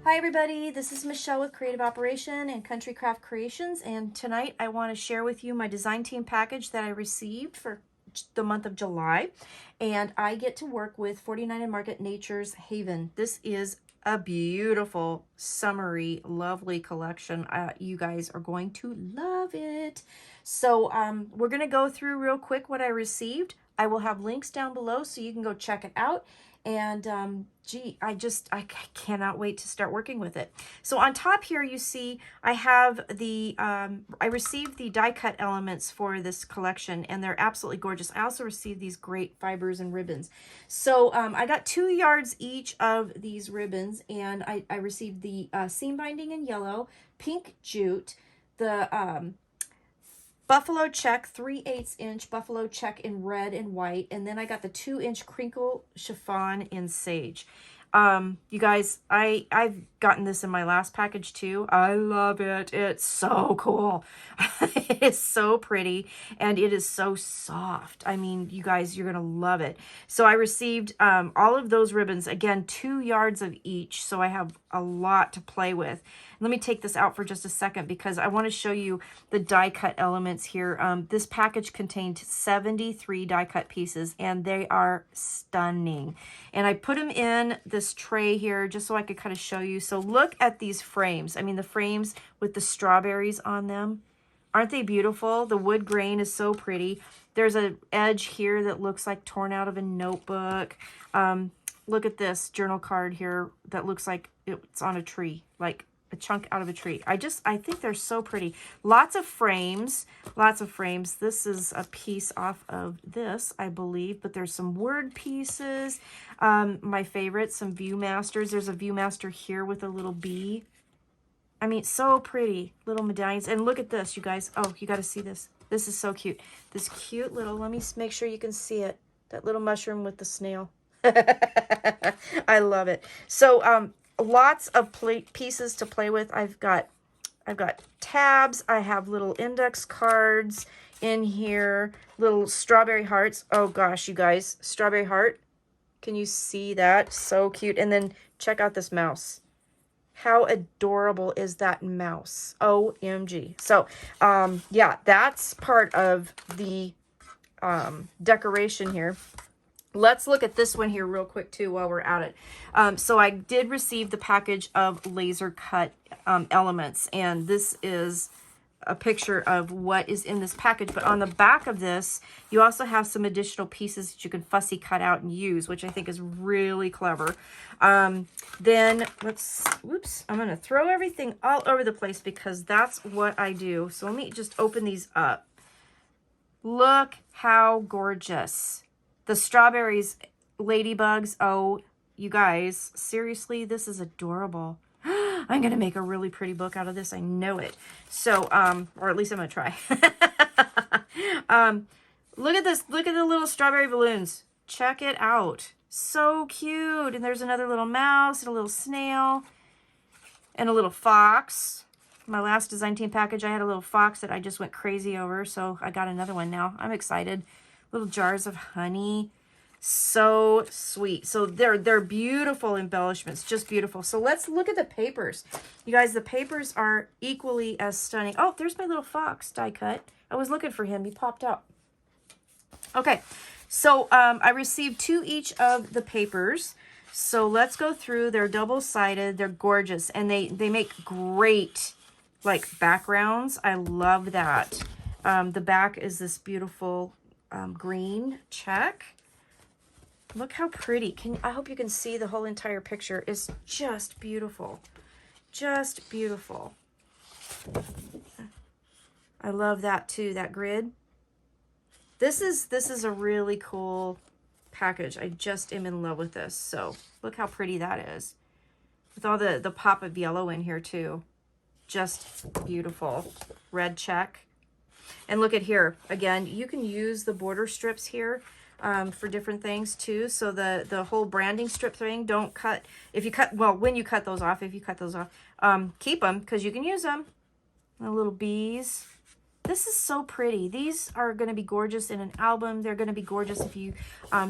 Hi everybody, this is Michelle with Creative Operation and Country Craft Creations, and tonight I want to share with you my design team package that I received for the month of July, and I get to work with 49 and Market Nature's Haven. This is a beautiful, summery, lovely collection. You guys are going to love it. So we're going to go through real quick what I received. I will have links down below so you can go check it out. And gee, I cannot wait to start working with it. So on top here, you see I have the, I received the die cut elements for this collection, and they're absolutely gorgeous. I also received these great fibers and ribbons. So I got 2 yards each of these ribbons, and I received the seam binding in yellow, pink jute, the buffalo check, 3/8 inch buffalo check in red and white, and then I got the 2-inch crinkle chiffon in sage. You guys, I've gotten this in my last package too. I love it. It's so cool. It is so pretty, and it is so soft. I mean, you guys, you're gonna love it. So I received all of those ribbons, again, 2 yards of each, so I have a lot to play with. Let me take this out for just a second because I want to show you the die cut elements here. This package contained 73 die cut pieces, and they are stunning. And I put them in this tray here just so I could kind of show you. So look at these frames. I mean, the frames with the strawberries on them. Aren't they beautiful? The wood grain is so pretty. There's an edge here that looks like torn out of a notebook. Look at this journal card here that looks like it's on a tree, like a chunk out of a tree. I think they're so pretty. Lots of frames, lots of frames. This is a piece off of this, I believe, but there's some word pieces. My favorite, some Viewmasters. There's a Viewmaster here with a little bee. I mean, so pretty. Little medallions. And look at this, you guys. Oh, you got to see this. This is so cute. This cute little, let me make sure you can see it. That little mushroom with the snail. I love it. So, lots of pieces to play with. I've got tabs. I have little index cards in here, little strawberry hearts. Oh gosh, you guys, strawberry heart. Can you see that? So cute. And then check out this mouse. How adorable is that mouse? OMG. So, yeah, that's part of the decoration here. Let's look at this one here real quick too while we're at it. So I did receive the package of laser cut elements, and this is a picture of what is in this package. But on the back of this, you also have some additional pieces that you can fussy cut out and use, which I think is really clever. Then whoops, I'm going to throw everything all over the place because that's what I do. So let me just open these up. Look how gorgeous. The strawberries, ladybugs, oh, you guys, seriously, this is adorable. I'm going to make a really pretty book out of this. I know it. So, or at least I'm going to try. Look at this. Look at the little strawberry balloons. Check it out. So cute. And there's another little mouse and a little snail and a little fox. My last design team package, I had a little fox that I just went crazy over. So I got another one now. I'm excited. Little jars of honey. So sweet. So they're beautiful embellishments, just beautiful. So let's look at the papers. You guys, the papers are equally as stunning. Oh, there's my little fox die cut. I was looking for him. He popped out. Okay, so I received 2 each of the papers. So let's go through. They're double-sided. They're gorgeous, and they make great like backgrounds. I love that. The back is this beautiful green check. Look how pretty. I hope you can see the whole entire picture. Is just beautiful. Just beautiful. I love that too, that grid. This is a really cool package. I just am in love with this. So look how pretty that is. With all the pop of yellow in here too. Just beautiful. Red check. And look at here, again, you can use the border strips here for different things too. So the whole branding strip thing, don't cut, if you cut, well, when you cut those off, if you cut those off, keep them because you can use them. The little bees. This is so pretty. These are going to be gorgeous in an album. They're going to be gorgeous if you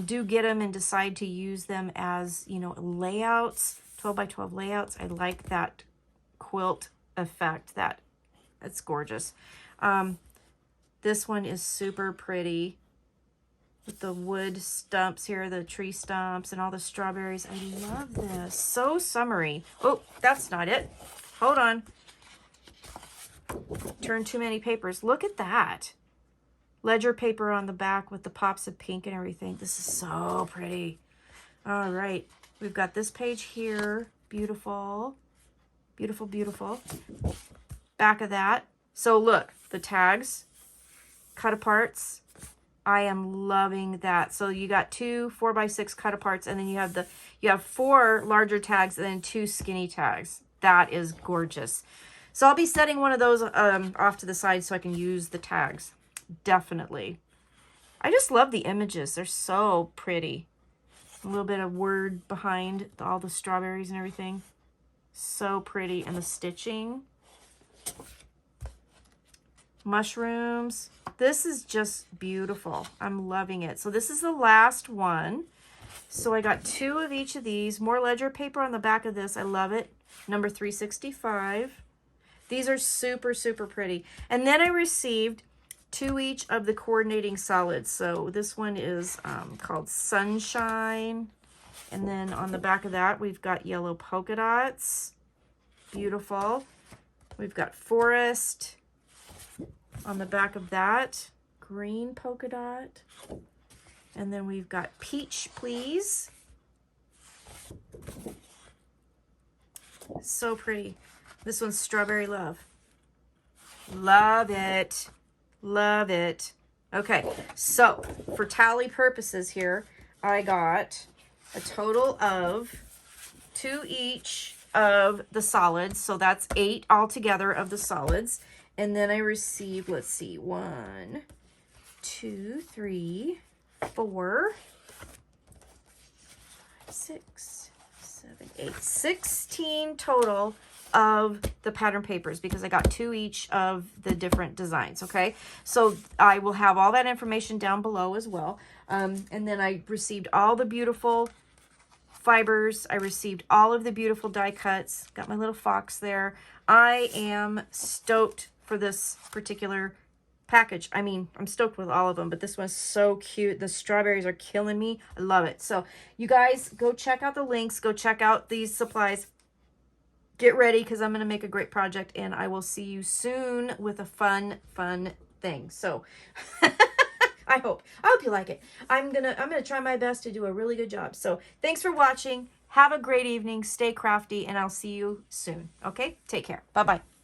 do get them and decide to use them as, you know, layouts. 12 by 12 layouts. I like that quilt effect. That's gorgeous. This one is super pretty with the wood stumps here, the tree stumps and all the strawberries. I love this. So summery. Oh, that's not it. Hold on. Turn too many papers. Look at that. Ledger paper on the back with the pops of pink and everything. This is so pretty. All right. We've got this page here. Beautiful. Beautiful, beautiful. Back of that. So look, the tags, cut aparts. I am loving that. So you got 2 4x6 cut aparts, and then you have 4 larger tags and then 2 skinny tags. That is gorgeous. So I'll be setting one of those off to the side so I can use the tags. Definitely. I just love the images. They're so pretty. A little bit of word behind all the strawberries and everything. So pretty. And the stitching. Mushrooms. This is just beautiful. I'm loving it. So this is the last one. So I got 2 of each of these. More ledger paper on the back of this. I love it. Number 365. These are super, super pretty. And then I received 2 each of the coordinating solids. So this one is called Sunshine. And then on the back of that, we've got yellow polka dots. Beautiful. We've got Forest. On the back of that, green polka dot. And then we've got Peach, Please. So pretty. This one's Strawberry Love. Love it. Love it. Okay, so for tally purposes here, I got a total of 2 each of the solids. So that's 8 altogether of the solids. And then I received, let's see, 1, 2, 3, 4, 6, 7, 8, 16 total of the pattern papers because I got 2 each of the different designs. Okay, so I will have all that information down below as well. And then I received all the beautiful fibers. I received all of the beautiful die cuts. Got my little fox there. I am stoked for this particular package. I mean, I'm stoked with all of them, but this one's so cute. The strawberries are killing me. I love it. So you guys go check out the links. Go check out these supplies. Get ready because I'm going to make a great project, and I will see you soon with a fun thing. So I hope you like it. I'm gonna try my best to do a really good job. So thanks for watching. Have a great evening. Stay crafty, and I'll see you soon. Okay? Take care. Bye-bye.